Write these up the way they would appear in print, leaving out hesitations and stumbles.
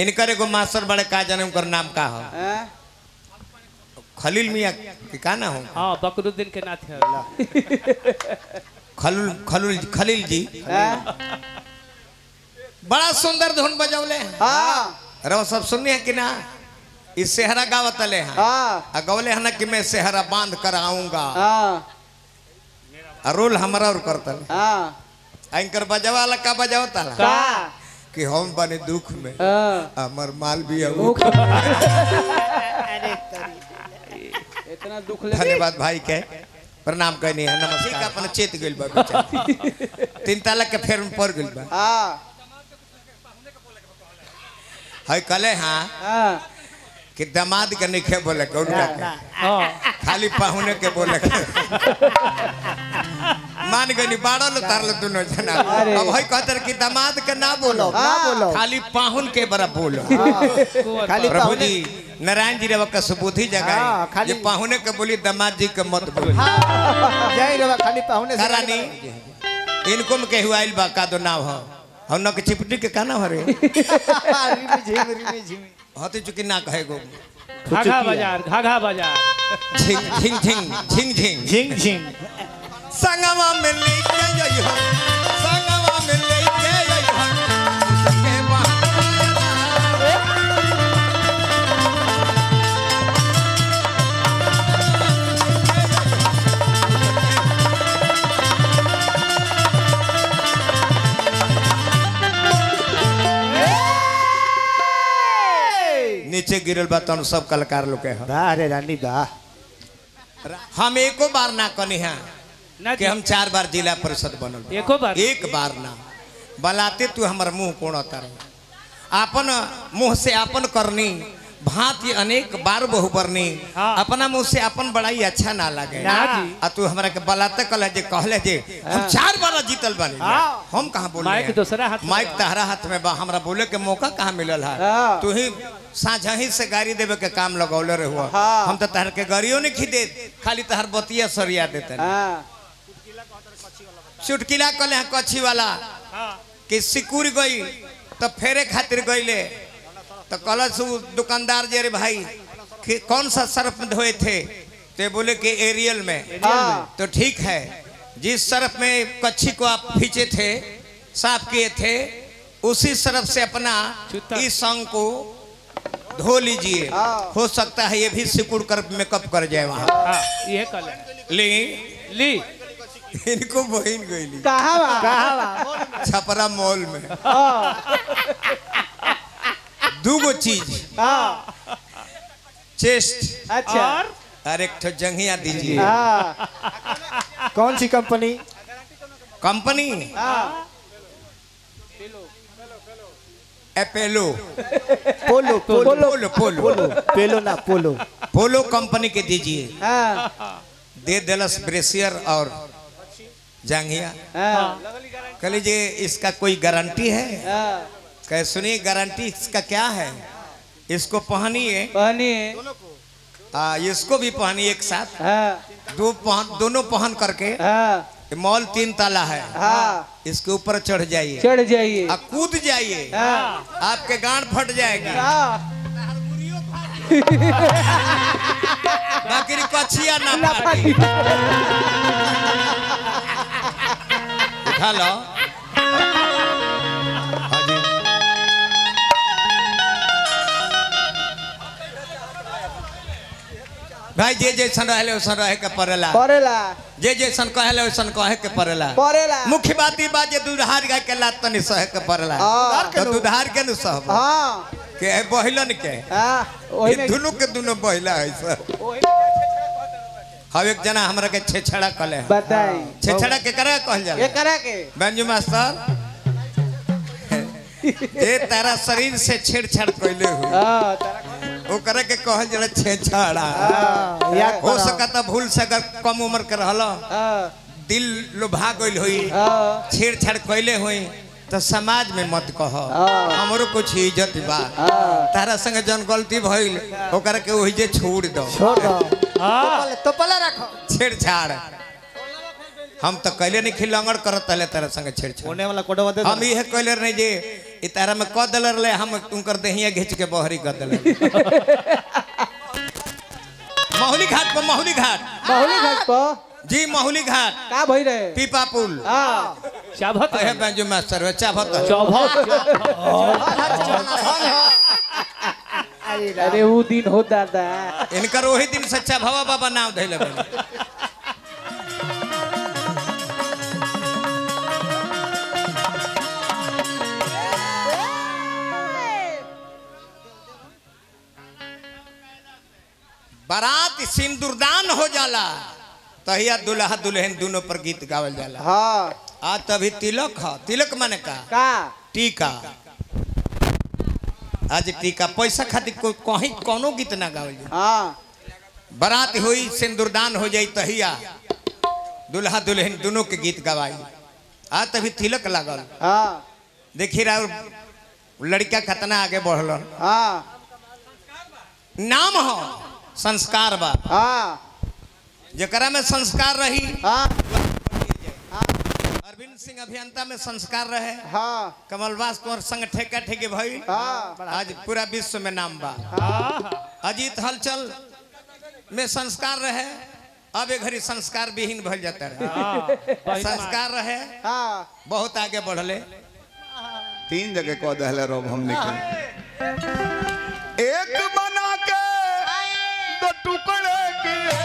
इनकर एगो मास्टर बड़े का जन्म कर नाम का हो खलील मियाँ का ना हो। हाँ बकरुद्दीन के नाथ है खलील जी बड़ा सुंदर धुन बजौले। रो सब सुनिए है कि ना इस सेहरा गावतले हैं गवले है ना कि मैं सेहरा बांध कर आऊंगा रोल हमारा और करता एंकर बजावाला का बजावता कि हम बने दुख में हमार माल भी इतना दुख। धन्यवाद भाई के प्रणाम कहनी है नमस्कार अपन चेत गइल बा तीन ताला के फेर में पड़ गइल बा है कले हाँ कि दामाद के नहीं बोले के उनका खाली पाहुने के बोले के मान गनी बाड़ल उतारल दोनों जना। अब है कहतर कि दामाद के ना बोलो खाली पाहुन के बरा बोलो। खाली प्रभु जी नारायण जी रेवा का सुबुद्धि जगह ये पाहुने के बोली दामाद जी के मत बोलो जय रेवा खाली पाहुने रानी इनको में केहू आइल बा का दो नाव हो हम न के चिपटी के काना हरे होते चुकी ना कहेगो घाघा बाजार झिंग झिंग झिंग झिंग झिंग झिंग झिंग संगवा में लेके जइहो संगवा में लेके जइहो उसके नीचे गिरल बा तन सब कलाकार लोग के अरे रानी बा हम एको बार ना कनी है कि हम 4 बार जिला परिषद बनल एक बार ना बलाते तू हमार मुंह कोण उतर आपन मुंह से आपन करनी भांति अनेक बार बहु बरनी अपना मुंह से अपन बड़ाई अच्छा ना लगे आ तू हमरा के बलाते कहले जे हम 4 बार जीतल बनी हम कहां बोले माइक दूसरा हाथ माइक तहरा हाथ में बा हमरा बोले के मौका कहां मिलल है तू ही साझा ही से गाड़ी देवे के काम लगौले रहुआ हम तो तहर के गाड़ियों नहीं खीदे खाली तहर बतिया सरिया देते चुटकिला कले कच्छी वाला कि सिकुर गई तो फेरे खातिर गईले तो कल दुकानदार जे रे भाई कौन सा सर्फ में धोए थे तो बोले कि एरियल में तो ठीक है जिस सर्फ में कच्छी को आप खींचे थे साफ किए थे उसी सर्फ से अपना इस अंग को धो लीजिए हो सकता है ये भी सिकुड़ कर मेकअप कर जाए वहाँ ये कल ली इनको बहन गई कहाँ छपरा मॉल में 2 गो चीज चेस्ट अच्छा और एक तो जंघिया दीजिए कौन सी कंपनी एपेलो पोलो पोलो पोलो पोलो पेलो ना पोलो पोलो कंपनी के दीजिए दे दिलस ब्रेसियर और जांघिया कह लीजिए इसका कोई गारंटी है कह सुनिए गारंटी इसका क्या है इसको पहनिए इसको भी पहनिए एक साथ दोनों पहन करके मॉल 3 ताला है इसके ऊपर चढ़ जाइए कूद जाइए आपके गांड फट जाएगी बाकी कछिया ना फाटी उठा लो भाई जे जैसन रहले वैसन रहे के पड़ेला जे जैसन कहले वैसन कहे के पड़ेला मुख्य बात ई बात जे दुधार गाय के लात तनी सहे के पड़ेला तो दुधार के न सहब के बहिलन के ये दोनों के दोनों बहिला है सर हम एक जना हमरा के छेछड़ा कहले बताई छेछड़ा के करे कहल जाला करे के बंजू मास्टर ये तारा शरीर से छेड़छाड़ कइले हो करे के कहल जला छेछड़ा हो सकता भूल से अगर कम उम्र के रहला दिल लुभा गइल होई छेड़छाड़ कइले होई तो समाज में मत कह हमरो कुछ इज्जत बा तारा संग जन गलती भइल ओकरा के ओहि जे छोड़ दो हाँ तो पले रखो छेड़छाड़ हम तो कैले नहीं खिलंगड़ करत तले तरह संग छेड़छाड़ होने वाला कोडवा दे हम ये कैले नहीं जे इ तारा में क दलर ले हम तुमकर देहिया घिच के बहरी कर दले माहुली घाट पर माहुली घाट बाहुली घाट पर जी माहुली घाट का भई रहे पीपा पुल हां चाभत है बैंजो मास्टर चाभत अरे वो दिन हो दादा इनकर वही दिन सच्चा भवा बाबा नाम धैले बारात सिंदूरदान हो जाला तहिया दुल्हा दुल्हन दोनों पर गीत गावल जाला हां आज तभी तिलक है तिलक माने का टीका आज टीका पैसा खातिर कहीं कोनो गीत ना गावल जाला हां बारात हुई सिंदूरदान हो जाई तहिया दुल्हा दुल्हन दोनों के गीत गवाई आज तभी तिलक लागल हां देखी रहा लड़का खतना आगे बढ़ल हां नाम हो संस्कार बा हां जकरा में संस्कार रही हां अरविंद सिंह अभियंता में संस्कार रहे हां कमलवास कुंवर संग ठेका ठेके भाई हां आज पूरा विश्व में नाम बा अजीत हलचल में संस्कार रहे अब एक घड़ी संस्कार विहीन भल जाता रहे संस्कार रहे हां बहुत आगे बढ़ले 3 जगह कह दहले रोब हमने के एक बना के 2 टुकड़े किए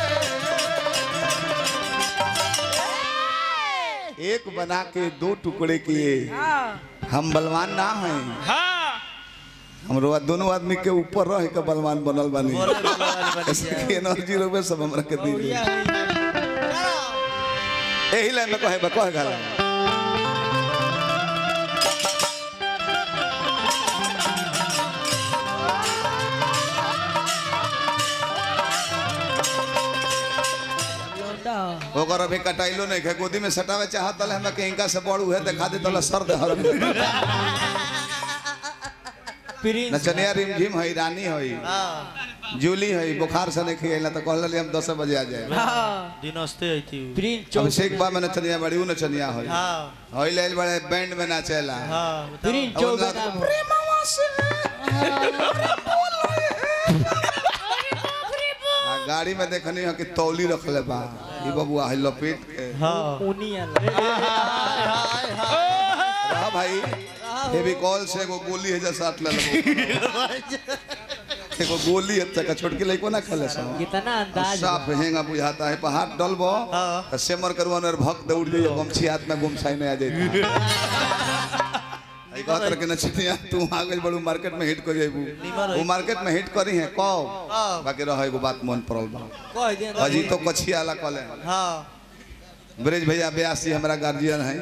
एक बना के 2 टुकड़े किए हम बलवान ना हैं हमरो दोनों आदमी के ऊपर रह के बलवान बनल बानी एनर्जी रोबे सब हमरा के दी एही लाइन में कहे गाला ओकर अभी कटाइलो नहीं है गोदी में सटावे चाहत ले हमरा के इनका से बड़ उहे दिखा दे तला सर दे हर नचनिया रिमझिम है रानी है जूली है बुखार से नहीं खियाला तो कहल हम 10 बजे आ जाए दिनस्ते आई थी प्रिंस अभिषेक बा में नचनिया बड़ी उ नचनिया है होई लेल बड़े बैंड में नाचेला प्रिंस प्रेमवा से गाड़ी में देखनी है कि तौली रखले बा ई बबुआ है लपेट के रहा भाई फेविकॉल से एगो गोली है जैसा साथ ले लो एगो गोली है तक छोटकी लइको ना खेले सो कितना अंदाज साफ हेंगा बुझाता है पहाड़ डलबो तो सेमर करवन और भक्त दौड़ जाइयो गमछी हाथ में गुमसाई में आ जाई एक तरह के नचनिया तू आगे बड़ू मार्केट में हिट कर जाइबू वो मार्केट में हिट करी है कौ बाकी रह एगो बात मन पड़ल बा कह दे अजी तो कछिया ला कले ब्रिज भैया ब्यासी हमारा गार्जियन है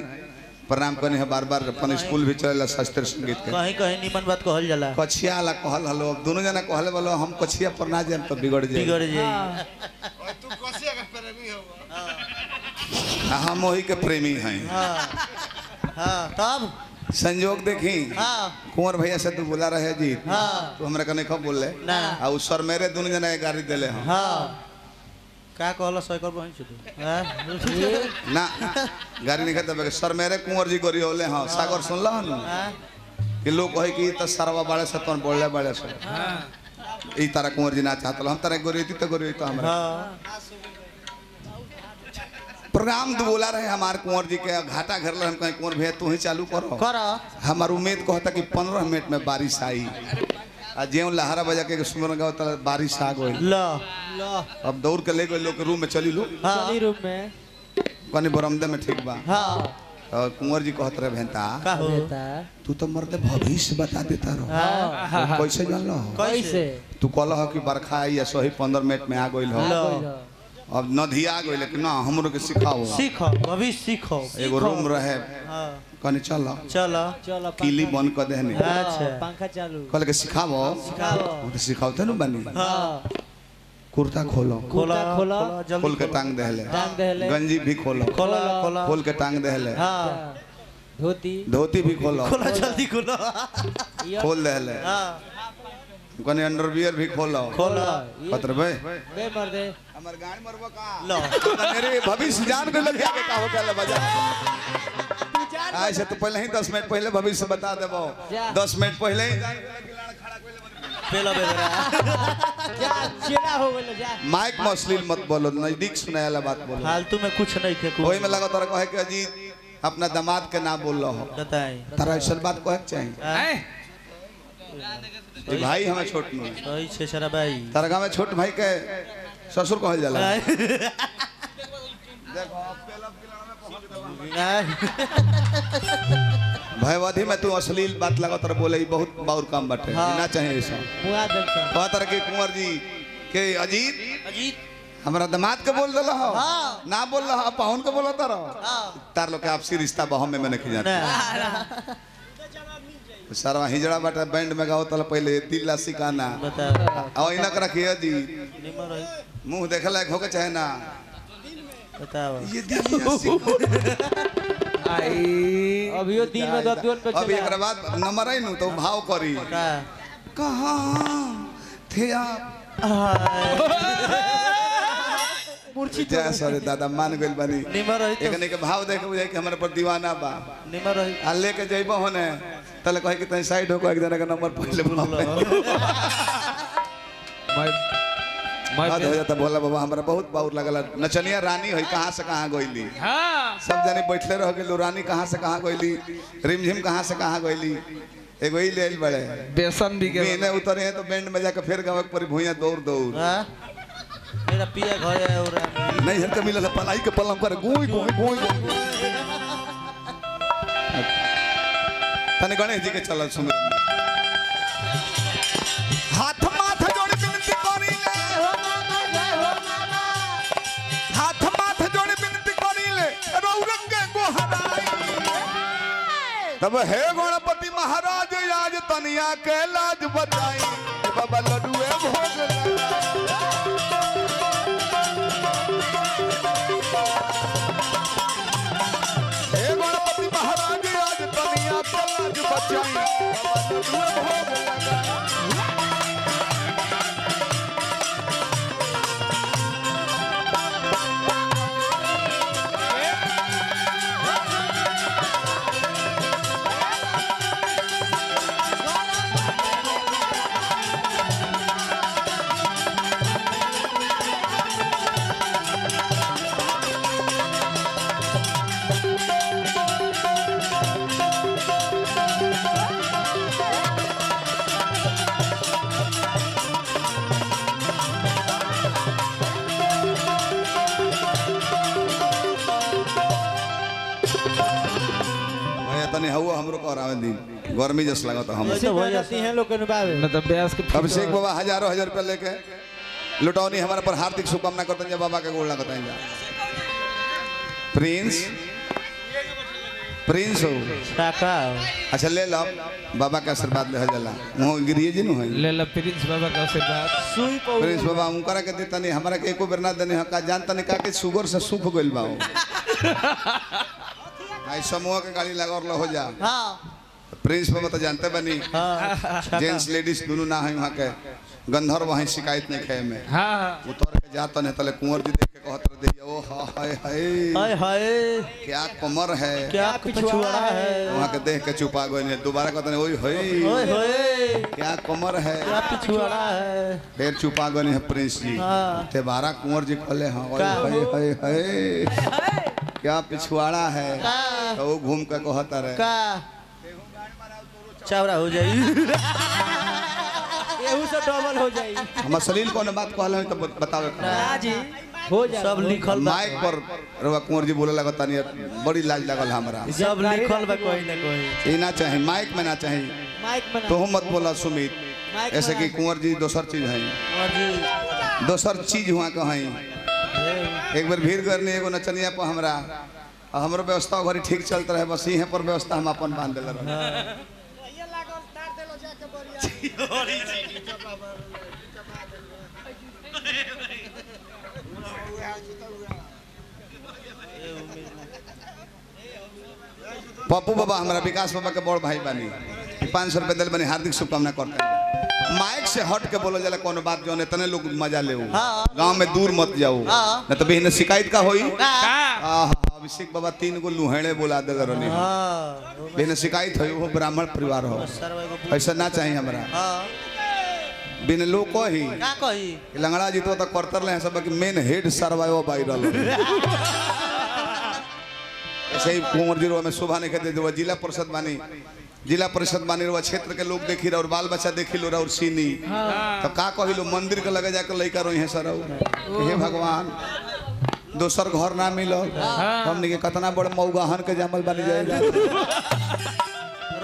प्रणाम करनी है बार-बार अपन स्कूल भी चलेला शास्त्रीय संगीत के कहीं निमन बात कहल जाला कछिया ला कहल हलो अब दोनों जना कहले बोलो हम कछिया पर ना जाए तो बिगड़ जाए तू कसिया का प्रेमी हो हम वही के प्रेमी हैं हां तब संजोग देखी कुंवर भैया से तू बोला रहे जी तो हमरा कने कब बोलले ना आ उ सर मेरे दोनों जना गाड़ी देले हम का कहला साइकिल बहन से तू ना गाड़ी नहीं खाता बे सर मेरे कुंवर जी गोरी होले हां सागर सुनला हन कि लोग कहे कि त सरवा बाड़े से तन बोलले बाड़े से ई तारा कुंवर जी ना चाहतल हम तारा गोरी तो गोरी तो हमरा प्रोग्राम तो बोला रहे हमारे कुंवर जी के घाटा घर हम कहीं कुंवर भैया तू ही चालू करो हमार उम्मीद कहता कि 15 मिनट में बारिश आई आ जेऊ लहरा बजा के सुमर गाँव तक बारिश आ गई अब दौड़ के ले गए लोग रूम में चली लो चली रूम में कनी बरमदे में ठीक बा और कुंवर जी कहत रहे भेंता तू तो मरते भविष्य बता देता रहो कैसे जान लो कैसे तू कहल कि बरखा आई या सही 15 मिनट में आ गई हो अब नदी आ गई लेकिन ना हमरो के सिखाओ सीखो भविष्य सीखो एगो रूम रहे कने चलो चलो किली बंद कर देने अच्छा पंखा चालू कहल के सिखाओ वो तो सिखाओते न बनी कुर्ता खोलो खोल के टांग देले गंजी भी खोलो खोल के टांग देले धोती भी खोलो जल्दी खोलो खोल देले कने अंडरवियर भी खोलो खोला पत्र भाई बे मर दे हमर गाड़ी मरबो का लो मेरे भविष्य जान के लग जाके का हो गया बजा आज से तो पहले ही 10 मिनट पहले भविष्य बता देबो 10 मिनट पहले ही पेला बेरा जा चेड़ा हो गेल जा माइक में अश्लील मत बोलो नजदीक सुनाए वाला बात बोलो फालतू में कुछ नहीं खे वही में लगा तोरा कहे कि अजीत अपना दामाद के ना बोल रहा हो बताई तारा ऐसा बात कहे चाहिए कि भाई हमें छोट नहीं सही छे सरा भाई तारा गाँव में छोट भाई के ससुर कहल जाला भयवधी में तू अश्लील बात लगा तर बोले बहुत बाउर काम बाटे ना चाहिए ऐसा मुआ दे कहा तरह के कुंवर जी के अजीत अजीत हमारा दामाद के बोल दिला हो हाँ। ना बोल रहा पाहुन के बोला तारा हां तार लोग के आपसी रिश्ता बहम में मैंने खिजाता ना सारा हिजड़ा बाटा बैंड में गाओ तल पहले दिल सिकाना बता और इना कर रखिए जी निमर रही मुंह देखे लायक होके चाहे ना बताओ ये दिल अभियो दिन में दत्तवन पे अब एक बाद नंबर आई नु तो भाव करी का कहां थे आप जय सरे दादा मान गइल बानी निमर रही एकने के भाव देख बुझाई कि हमरा पर दीवाना बा निमर रही आ लेके जइबो होने तले कहे कि तई साइड हो को एक जना का नंबर पहले मैं बात हो जाता बोला बाबा हमरा बहुत बाउर लगला नचनिया रानी होई कहां से कहां गइली हाँ सब जने बैठले रह गेल रानी कहां से कहां गइली रिमझिम कहां से कहां गइली एगो ही लेल बड़े बेसन भी महीने उतरे हैं तो बैंड में जाकर फिर गावक पर भुइया दौड़ दौड़ हां मेरा पिया घर है और नहीं हर कभी लगा पलाई के पलम कर गोई गोई गोई तने गणेश जी के चलल सुन हाथ माथ जोड़ विनती करी ले हाथ माथ जोड़ विनती करी ले रौरंग गोहराई तब हे गणपति महाराज आज तनिया के लाज बताई बाबा लड्डूए भोग हे गणपति महाराज आज तनिया के लाज बचाई बाबा लड्डूए भोग तने हुआ हमरो करावे दिन गर्मी जस लागत हम ऐसे हो जाती हैं लोग के निभावे मतलब ब्यास के अभिषेक बाबा हजारों हजार रुपया लेके लुटौनी हमारे पर हार्दिक शुभकामना करते हैं बाबा के गोड़ लगता है प्रिंस प्रिंस हो टाका अच्छा ले लो बाबा का आशीर्वाद ले जाला वो गिरिए जी नु है ले ला प्रिंस बाबा का आशीर्वाद सुई पौ प्रिंस बाबा उनकरा के देता नहीं हमारा के एको बेर ना देने का जानता नहीं का के शुगर से सूख गइल बा आई समूह के गाड़ी लगा और हो जा हां प्रिंस बाबा तो जानते बनी हां जेंट्स लेडीज दोनों ना है वहाँ के गंधर्व वहीं शिकायत नहीं खे में हाँ उतर के जाता नहीं तले कुंवर जी देख के कहत रहे ओ हाय हाय हाय हाय क्या कमर है क्या पिछुआड़ा है वहाँ के देख के चुपा गए दोबारा कहते हैं ओए ओए होय होए क्या कमर है क्या पिछुआड़ा है फिर चुपा गए हैं प्रिंस जी हाँ। ते बारा कुंवर जी कहले हाँ ओए का? हाय हाय हाय क्या पिछुआड़ा है का? तो वो घूम के कहता रहे का चावड़ा हो जाई एहू से डबल हो जाई हम सलील को बात कहले तो बतावे जी हो जाए सब लिखल बा माइक पर रवा कुंवर जी बोले लगा तनी बड़ी लाज लगल हमरा सब लिखल बा कोई ना कोई ये ना चाहे माइक में ना चाहे माइक में तो मत बोला सुमित माइक ऐसे कि कुंवर जी दोसर चीज है और जी दोसर चीज हुआ कहीं एक बार भीड़ करनी एगो नचनिया पर हमरा हमरो व्यवस्था घरी ठीक चलता रहे बस यहीं पर व्यवस्था हम अपन बांध दिल रहे पप्पू बाबा हमारा विकास बाबा के बड़ भाई बानी 500 रुपये दिल बनी हार्दिक शुभकामना करते हैं माइक से हट के बोलो जला कोनो बात जो इतने लोग मजा ले हाँ। गांव में दूर मत जाओ हाँ। न तो बहन शिकायत का होई का अभिषेक बाबा 3 गो लुहेड़े बोला दे रहनी हाँ बहन शिकायत होई वो ब्राह्मण परिवार हो सरवा एगो ऐसा ना चाहिए हमरा हाँ बिन लोग को ही का कही लंगड़ा जी तो करतर ले सब कि मेन हेड सर्वाइव वायरल ऐसे ही कुंवर जी में शोभा नहीं कहते जो जिला परिषद बानी वो क्षेत्र के लोग देखी रहा और बाल बच्चा देखी लो और सीनी तो का कही लो मंदिर के लगे जाकर लड़का रोई है सर हे भगवान दोसर घर ना मिलो हमने के कितना बड़ मऊगाहन के जामल बनी जाएगा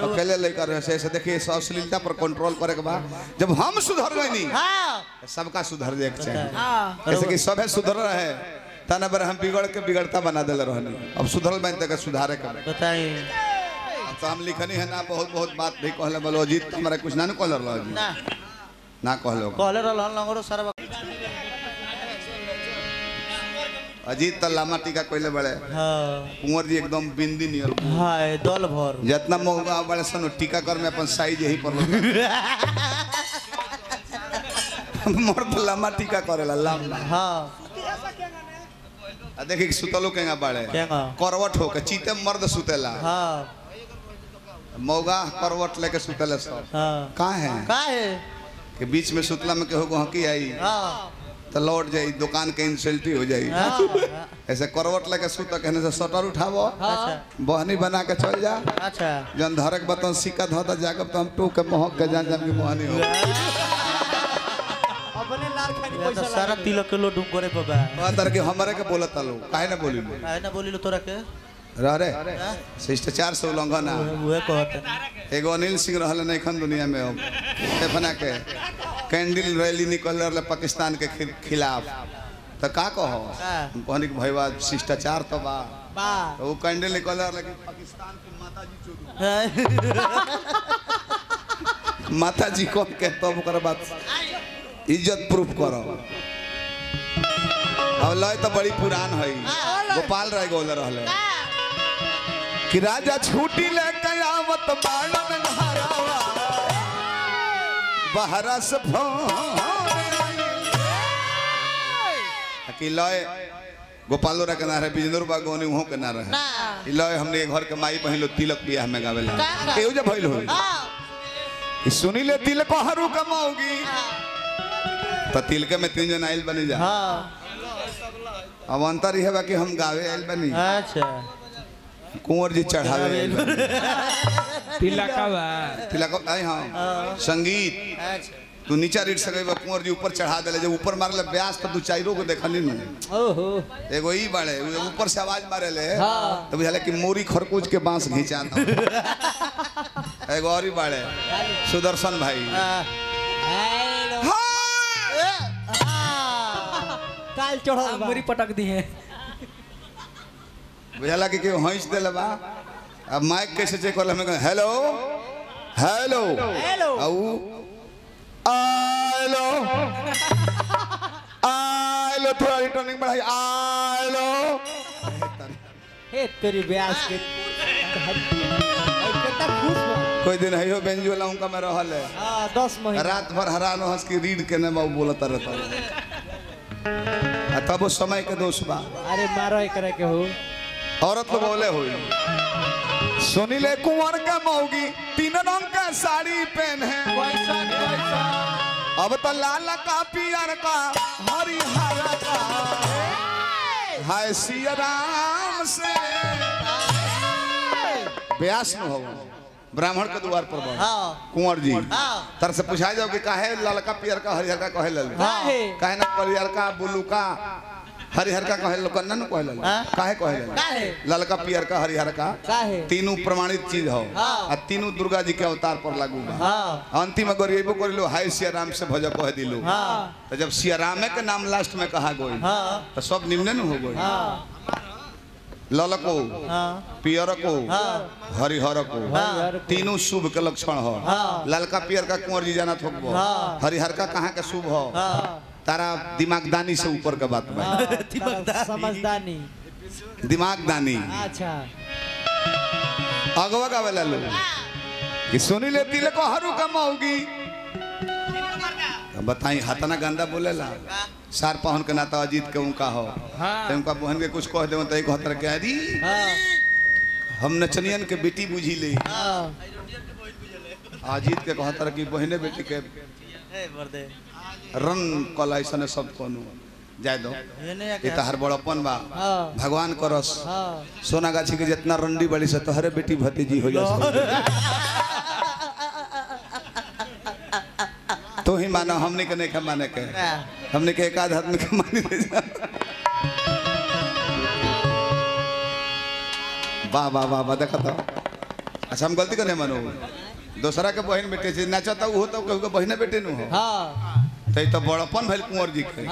अकेले लड़का रहे ऐसे देखिए अश्लीलता पर कंट्रोल करे के बाद जब हम सुधर गए नहीं हाँ सबका सुधर जाए के चाहिए जैसे कि सब सुधर रहे तना बार हम बिगड़ के बिगड़ता बना दिल रहनी अब सुधरल बन तक सुधारे कर बताइए तो हम लिखनी है ना बहुत बहुत बात भी कहले बोलो अजीत हमारा कुछ ना कहल रहा ना ना कहलो कहले रहल लगरो सरवा अजीत तो लामा टीका कहले बड़े हाँ कुंवर जी एकदम बिंदी नियर हाय दल भर जितना मौका बड़े सन टीका कर में अपन साइज यही पर मर्द लामा टीका करेला लामा हाँ देखिए सुतलो केगा बाड़े केगा करवट होके चीते मर्द सुतेला हाँ मौगा करवट लेके सुतेला सब हाँ कहाँ है का है कि बीच में सुतला में केहू हकी आई हाँ तो लौट जाई दुकान के इंसल्टी हो जाई हाँ ऐसे करवट लेके सुत कहने से शटर उठावो अच्छा बहनी बना के चल जा अच्छा जन धरक बतन सिक्का धोता जाकर तो हम टू के महक के जान जान की बहनी हो अपने लाल खानी ये तो पैसा सारा लागे। तिलक के लो डूब करे पबा अंदर के हमारे के बोलत लो काहे ना बोली काहे ना बोली लो तोरा के रह रे हाँ? शिष्टाचार से उल्लंघन है उहे कहते एगो अनिल सिंह रहल नहीं खन दुनिया में अब स्टेफना के कैंडल रैली निकल रहा पाकिस्तान के खिलाफ तो का कहो कहनी कि भैया शिष्टाचार तो बा बा तो वो कैंडल निकल रहा लेकिन पाकिस्तान की माता जी चोरी माता जी को के तब कर बात इज्जत प्रूफ करो अब लय तो बड़ी पुरान है गोपाल राय गोल रहले कि राजा छूटी लेके आवत बालन घरवा बहरा से कि लय गोपालो रा के ना रहे बिजनूर बागोनी वहाँ के ना रहे लय हमने घर के माई बहन लो तिलक बियाह में गावेला केहू जब भइल होई सुनी ले तिलक हरू कमाओगी तो तिलके में 3 जन आइल बनी जा हाँ अब अंतर है कि हम गावे आइल बनी अच्छा कुंवर जी चढ़ावे आइल बनी। तिलकवा तिलक आई हाँ संगीत अच्छा तू नीचा रीट सके कुंवर जी ऊपर चढ़ा दे जब ऊपर मार ले ब्यास तो 2-4 को देखनी न ओहो एगो ई बाड़े ऊपर से आवाज मारे ले तो बुझाले कि मोरी खरकूच के बांस घिंचा दो एगो और ही बाड़े सुदर्शन भाई हेलो काल चढ़ल बा मुरी पटक दी है बुझाला कि केहू हंस देले बा अब माइक कैसे चेक करले हमें हेलो हेलो हेलो आऊ आलो आलो थोड़ा रिटर्निंग बढ़ाई आलो हे तेरी ब्यास के कितना खुश बा कोई दिन है हो बेंजू वाला उनका मैं रहल है हां 10 महीना रात भर हैरान हंस के रीड के ने बाबू बोलता रहता तब वो समय के दोस्त बा अरे मारो एकरा के हो औरत लोग बोले हुई सुनी ले कुंवर का मौगी 3 रंग का साड़ी पहन है अब तो लाल का पियर का हरिहर का हाय सिया राम से ब्यास न हो ब्राह्मण के द्वार पर बा हाँ कुंवर जी हाँ तर से पूछा जाओ कि काहे ललका पियर का हरिहर का कहे लल काहे काहे ना पियर का ब्लू का हरिहर का कहे लोग न कहे लल हाँ? काहे कहे लल काहे ललका पियर का हरिहर का काहे तीनों प्रमाणित चीज हो हाँ। आ तीनों दुर्गा जी के अवतार पर लागू बा हाँ अंतिम में गरीबो करिलो हाय सिया राम से भज कह दिलो हाँ तो जब सिया राम के नाम लास्ट में कहा गई हाँ तो सब निम्न हो गई हाँ ललको हाँ पियर को हाँ हरिहर को हाँ तीनों शुभ के लक्षण हो हाँ। ललका पियर का कुंवर जी जाना थोक हाँ। हरिहर का कहाँ के शुभ हो हाँ तारा दिमागदानी से ऊपर का बात बा समझदानी दिमागदानी अच्छा अगवा गावेला लोग कि सुनी ले तिलक हरू कमाओगी बताई हतना गंदा बोलेला सार पहन के नाता अजीत के उनका हो तो उनका बहन के कुछ कह दे तो एक हतर के अरी हम नचनियन के बेटी बुझी ले अजीत के कहतर की बहने बेटी के रन कल ऐसा सब कोनो जाए दो ये तहर बड़पन बा भगवान करस सोना गाछी के जितना रंडी बड़ी से तोहरे बेटी भतीजी हो तो ही मानो हमने के नहीं माने के हमने के एक आध आदमी के मानी दे वाह वाह वाह वाह देखा था अच्छा हम गलती करने मानो दूसरा के बहन बेटे से नाचता हो तो केहू के बहने बेटे नु हो तो बड़पन भइल कुंवर जी के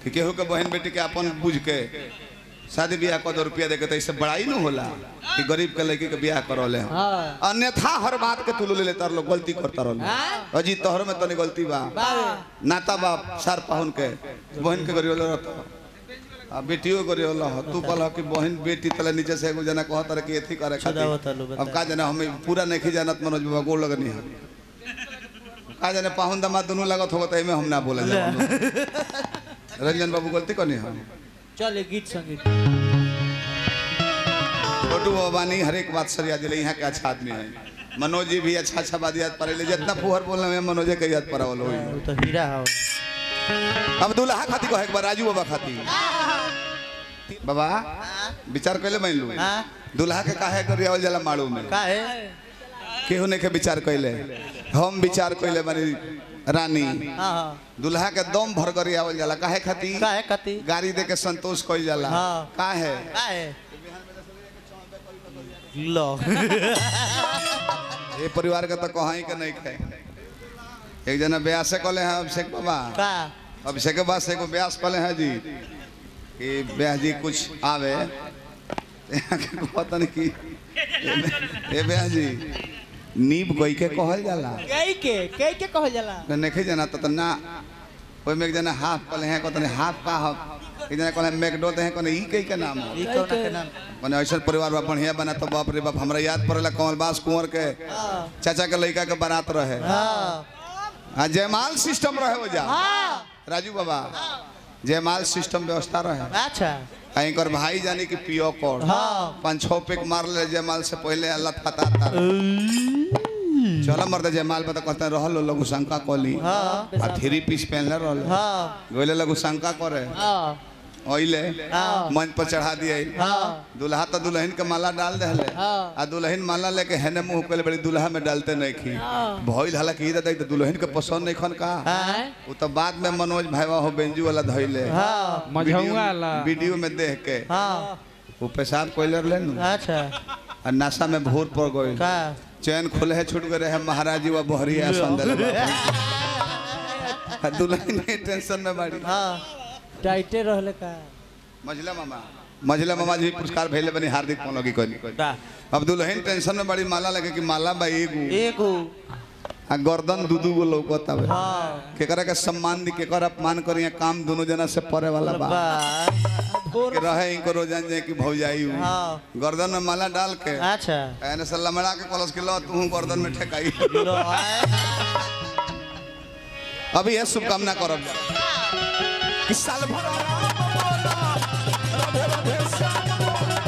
कि केहू के बहन बेटी के अपन बुझ के शादी ब्याह को 2 रुपया देके तो इससे बड़ाई न होला कि गरीब के लड़की के ब्याह करौले अन्यथा हर बात के तू ले लेता लोग गलती करता रहो अजी तोहर में तनी गलती बा नाता बाप सार पाहुन के बहन के गरियोला रहता बेटियों गरियोला तू कहला कि बहन बेटी तले नीचे से एगो जना कहत रहे कि एथी करे खातिर अब का जना हम पूरा नहीं जानत मनोज बाबा गोल लगनी है का जाने पाहुन दामाद दोनों लागत होगा तो एमे हम ना बोले रंजन बाबू गलती करनी है चले गीत संगीत छोटू बाबानी हर एक बात सरिया दिले यहाँ के अच्छा आदमी है मनोज जी भी अच्छा बात याद पड़े जितना फुहर बोलने में मनोज के याद पड़ा वो तो हीरा हो अब दुल्हा खाती को एक बार राजू बाबा खाती बाबा विचार कैले मान लू दुल्हा के काहे करियावल जला माड़ू में काहे केहू ने के विचार कैले हम विचार कैले बानी रानी दुल्हा के दम भर गरियावल जाला काहे खाती गाड़ी दे के संतोष कइल जाला काहे लो ये परिवार का तो कहीं के नहीं खे एक जना ब्याह से कहले हैं अभिषेक बाबा अभिषेक के बाद से एगो ब्याह कहले हैं जी कि ब्याह जी कुछ आवे कहतन कि ए ब्याह जी नीब गई के कहल जाला कई के कहल जाला नहीं जना तो ना ओइ में एक जना हाफ कहले हैं कहतन हाफ का एक जना कहले मैकडोत है कहने ई कई के नाम ई कौन के नाम माने ऐसा परिवार बा बढ़िया बना तो बाप रे बाप हमरा याद पड़ेला कमलबास कुंवर के चाचा के लड़का के बारात रहे हां जयमाल सिस्टम रहे हो जा राजू बाबा जयमाल सिस्टम व्यवस्था रहे अच्छा कहीं कर भाई जाने की पियो कोड 5-6 पिक मार ले जयमाल से पहले अल्लाह फताता चलो मर्द जयमाल पे तो कहते रहल लोग शंका कोली आ 3 पीस पहनले रहल गोले लोग शंका करे ओइले मन पर चढ़ा दिए दुल्हा तो दुल्हन के माला डाल देले आ दुल्हन माला लेके हेने मुंह पे बड़ी दुल्हा में डालते नहीं खी भइल हला की दादा तो दुल्हन के पसंद नहीं खन का वो तो बाद में मनोज भाईवा हो बेंजू वाला धइले वीडियो में देख के वो पेशाब कोइलर ले अच्छा और नशा में भूर पड़ गई चैन खुले है छूट गए है महाराज जी व बहरिया संदल दुल्हन टेंशन में बाड़ी टाइटे रहले का मझला मामा जी पुरस्कार भेले बनी हार्दिक पौलगी कोनी अब दुल्हन टेंशन में बड़ी माला लगे कि माला बा एगो आ गर्दन दूदू गो लौकता बे केकरा के सम्मान दी केकरा अपमान करिया काम दोनों जना से परे वाला बा के रहे इनको रोजान जाए कि भौजाई गर्दन में माला डाल के अच्छा एने से लमड़ा के कलश के लो तू गर्दन में ठेकाई अभी ये शुभकामना करब कि साल भर राधे राधे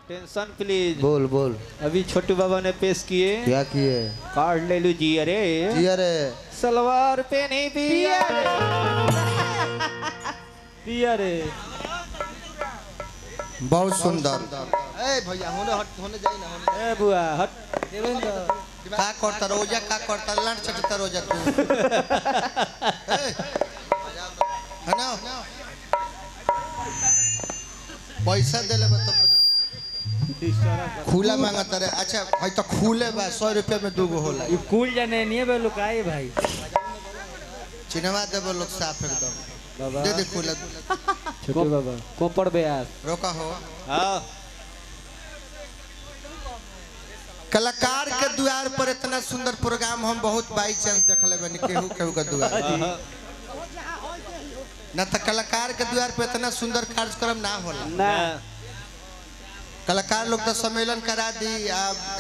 टेंशन प्लीज बोल अभी छोटू बाबा ने पेश किए क्या किए कार्ड ले लो जी अरे सलवार पे नहीं पिया रे बहुत सुंदर ए भैया होने जाई ना होने ए बुआ हट देवेंद्र का करता रोजा का करता लंच चटता रोजा तू है ना पैसा देले बता खुला मांगता रे अच्छा भाई तो खुले बा 100 रुपया में 2 गो होला ये कूल जाने नहीं बे लुकाए भाई चिन्हवा देबो लोग साफ एकदम बाबा दे दे खुला छोटे बाबा कोपड़ ब्यास रोका हो। हाँ कलाकार के द्वार पर इतना सुंदर प्रोग्राम हम बहुत बाई चांस देखले बनी केहू केहू के द्वार ना तो कलाकार के द्वार पे इतना सुंदर कार्यक्रम ना होला ना कलाकार लोग तो सम्मेलन करा दी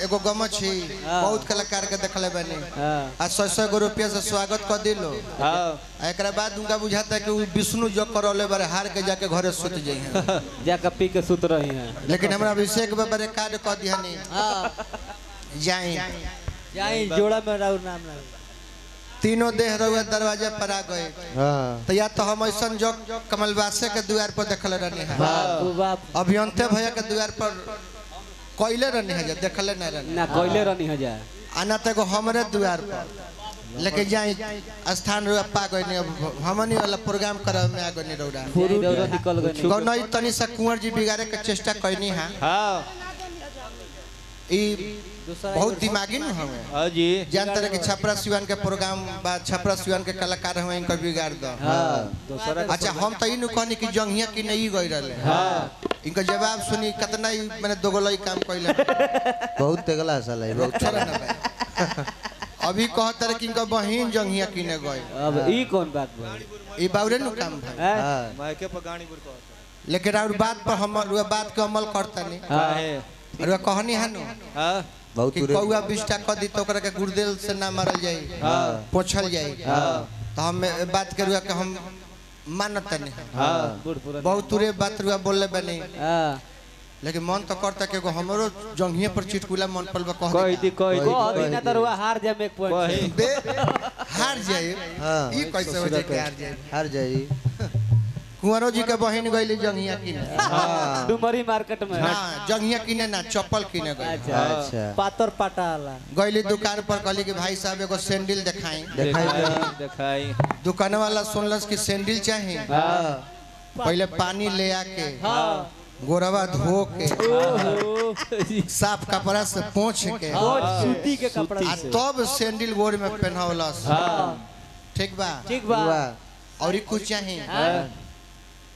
एगो गमछी बहुत कलाकार के देखले बनी आ 100 रुपया से स्वागत कर दिलो एक बाद उनका बुझाता है कि विष्णु जो करौले बारे हार के जाके घरे सुत जाइए जाकर पी के सुत रही हैं लेकिन हमरा अभिषेक बाबा रे कार्ड कर दिया नहीं जाई जोड़ा में राउ नाम ना तीनों देह रहुआ दरवाजे पर आ गए तो या तो हम ऐसा जो कमलवासे के द्वार पर देखले रहने हैं अभियंते भैया के द्वार पर कोयले रहने हैं देखले ना रहने ना कोयले रहनी है जा आना तक हमरे द्वार पर लेके जाए स्थान रुआ पा गए नहीं हमनी वाला प्रोग्राम करे में आ गए रौड़ा रौदा निकल गई कौन तनी सा कुंवर जी बिगाड़े के चेष्टा करनी है बहुत दिमागी न हमें हाँ जी जानते रहे कि छपरा सिवान के प्रोग्राम बाद छपरा सिवान के कलाकार हमें इनका बिगाड़ दो अच्छा हम तो इन कहनी कि जंगिया की नहीं गई रहे इनका जवाब सुनी कितना ही मैंने दोगलई काम कइले बहुत तेगला साला है बहुत थोड़ा ना भाई अभी कहते रहे कि इनका बहिन जंगिया किने गई अब ई कौन बात भाई ई बाउरे नु काम भाई मायके पर गाड़ी बुर को लेकिन और बात पर हम बात के अमल करता नहीं हां और कहनी है नु हाँ बहुत कि कौआ बिष्टा क दी तो के गुर्देल से ना मारल जाई पोछल जाई तो हम बात करुआ के हम मानत नहीं बहुत तुरे बात रुआ बोलले बनी लेकिन मन तो करता कि हमरो जंघिए पर चिटकुला मन पर कोई दी ना दरवा हार जाए एक पॉइंट हार जाए ई कैसे हो जाए हार जाई कुंवरो जी के बहन गईली जंघिया किने डुमरी मार्केट में ना जंघिया किने ना चप्पल किने गई अच्छा पातर पाटाला गईली दुकान पर कहली कि भाई साहब एगो सैंडल दिखाई दिखाई दुकान वाला सुनलस कि सैंडल चाहिए पहले पानी ले आके गोरवा धो के साफ कपड़ा से पोंछ के सूती के कपड़ा से तब सैंडल गोर में पहनावलस ठीक बा और कुछ चाहिए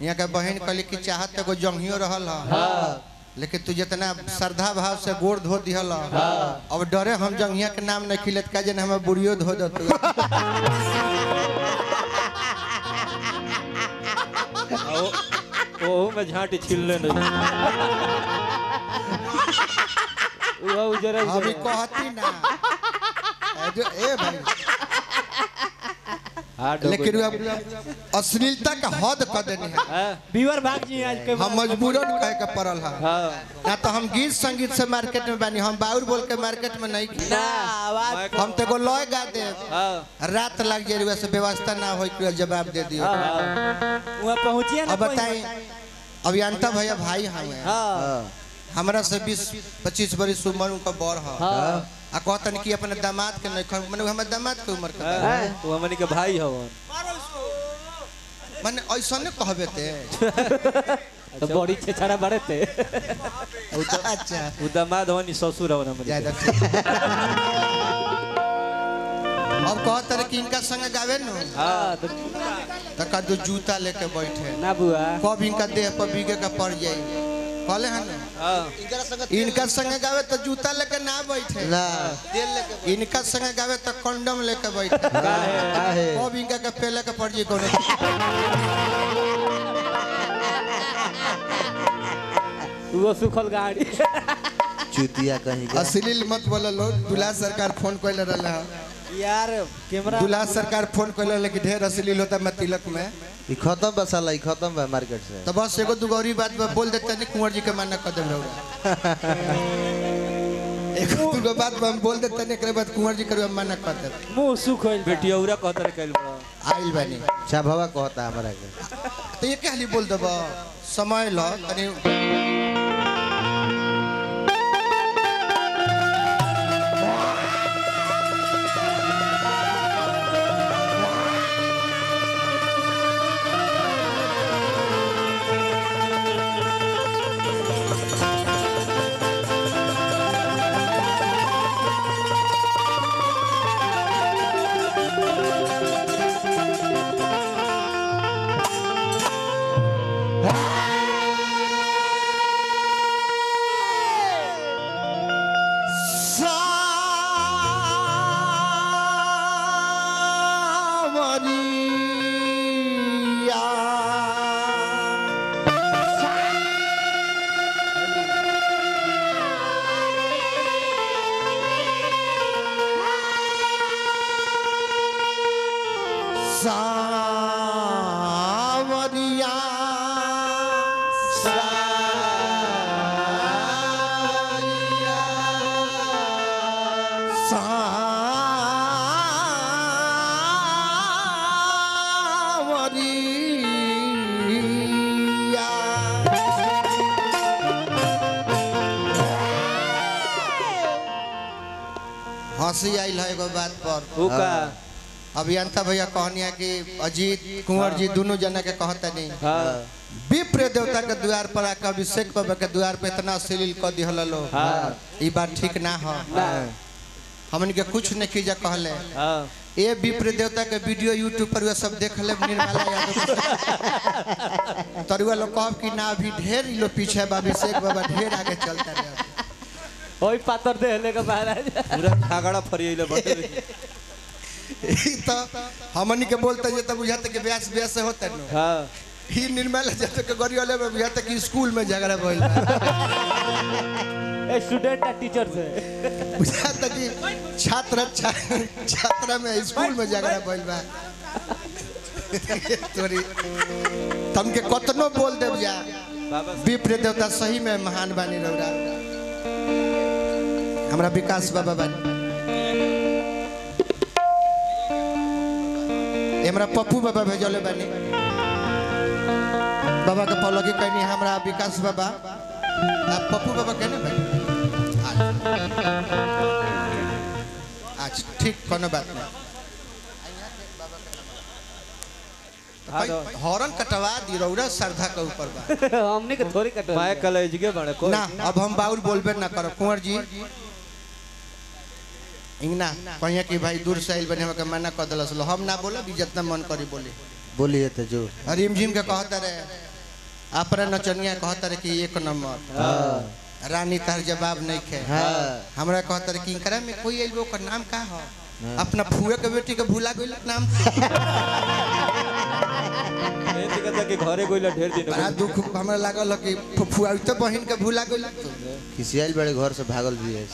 यहाँ का बहन कहली कि चाहत एगो जंघियो रहल लेकिन तू जितना श्रद्धा भाव से गोड़ धो दिहल अब डरे हम जंघिया के नाम नहीं खिलत का जन हमें बुढ़ियो धो दत ओहू में झांटी छिलने नहीं वो जरा अभी कहती ना जो ए भाई लेकिन अश्लीलता का हद कर देनी है बीवर भाग जी आज के हम मजबूरन कह के पड़ल है ना तो हम गीत संगीत से मार्केट में बनी हम बाउर बोल के मार्केट में नहीं ना आवाज हम तो लॉय गा दे रात लग जाए वैसे व्यवस्था ना हो जवाब दे दियो वहां पहुंचिए ना अब बताएं अभियंता भैया भाई हमें हमरा से 20-25 बरस उम्र उनका बड़ है आ कहतन कि अपने दामाद के नहीं माने हमर दामाद के उम्र का वो हमनी के भाई हवन माने ऐसा ने कहबे ते तो बड़ी छेछड़ा बड़े थे अच्छा वो दामाद हवन ससुर हवन हमनी ज्यादा अब कहतर कि इनका संग गावे न हां तो कदू जूता लेके बैठे ना बुआ कब इनका देह पर भीगे का पड़ जाई कहले हन इनका संग गावे तो जूता लेके ना बैठे ना तेल लेके इनका संग गावे तो कंडम लेके बैठे काहे कब इनका के पहले के पड़ जाई कोनो वो सुखल गाड़ी चुतिया कहीं का अश्लील मत बोलो लो दुला सरकार फोन कइले रहले ह यार कैमरा दुला सरकार फोन कइले लेकिन ढेर अश्लील होता मैं तिलक में ई खत्म बा साला ई खत्म बा मार्केट से तो बस एगो दुगौरी बात में बोल देते नहीं कुंवर जी के माना कर देम एगो दुगो बात में बोल देते नहीं एकरे बाद कुंवर जी करवे माना कर दे मुंह सुखल बेटियौरा कहतर कैल बड़ा आइल बानी छाभवा कहता हमरा के तो ये कहली बोल देबो समय ल तनी हंसी आइल है एगो बात पर हुका अभियंता भैया कहनिया कि अजीत कुंवर जी दोनों जना के कहता नहीं विप्र देवता के द्वार पर आकर अभिषेक बाबा के द्वार पे इतना अश्लील कर दिहल लो ई बात ठीक ना हो हमन के कुछ नहीं कीजा कहले ए विप्र देवता के वीडियो यूट्यूब पर वे सब देख ले निर्मला यादव तरुआ लोग कहब कि ना अभी ढेर लोग पीछे बा अभिषेक बाबा ढेर आगे चलता रहे ओई पातर देहले के महाराज पूरा खागड़ा फरियले बटे तो हमन के बोलते जे तब बुझाते कि ब्यास ब्यास से होता न हां ही निर्मला जब के गरी वाले में बुझाते कि स्कूल में झगड़ा भइल ए स्टूडेंट आ टीचर से बुझाता कि छात्र में स्कूल में झगड़ा भइल बा तोरी तुम के कतनो बोल देब जा विप्र देवता सही में महान बानी रौरा हमरा विकास बाबा बानी हमरा पप्पू बाबा भेजले बानी बाबा के पलगी कहनी हमरा विकास बाबा आप पप्पू बाबा कहने बानी आज ठीक कोनो बात नहीं हॉर्न कटवा दी रौरा श्रद्धा के ऊपर बा हमने के थोड़ी कटवा माय कॉलेज के बड़े को ना अब हम बाउल बोलबे ना करो कुंवर जी इंगना कहिया कि भाई दूर से आइल बने हम के मना कर दलस लो हम ना बोला भी जितना मन करी बोली बोलिए तो जो हरिम जिम के कहता रहे अपना नचनिया कहता रहे कि एक नंबर रानी तार जवाब नहीं खे हमरा कहता रहे कि इनकरा में कोई आइल ओकर नाम का हो अपना फुए के बेटी के भूला गइल नाम ए दिक्कत है कि घरे गइल ढेर दिन बड़ा दुख हमरा लागल कि फुआ तो बहन के भूला गइल खिसियाल बड़े घर से भागल भी है